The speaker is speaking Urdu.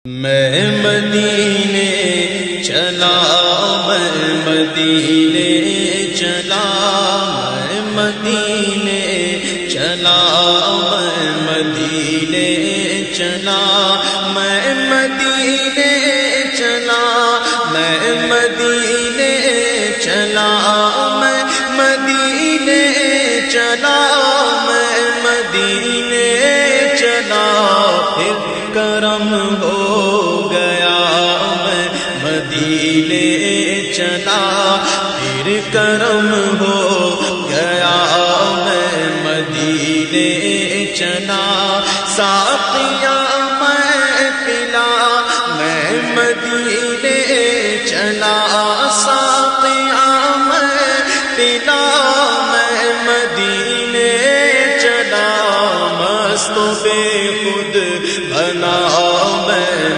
میں مدینے چلا، میں مدینے چلا، میں مدینے چلا، میں مدینے چلا، میں مدینے چلا، میں مدینے چلا، میں مدینے چلا، میں مدینے چلا، پھر کرم ہو گیا، میں مدینے چلا، پھر کرم ہو گیا، میں مدینے چلا، ساقیا میں پلا، میں مدینے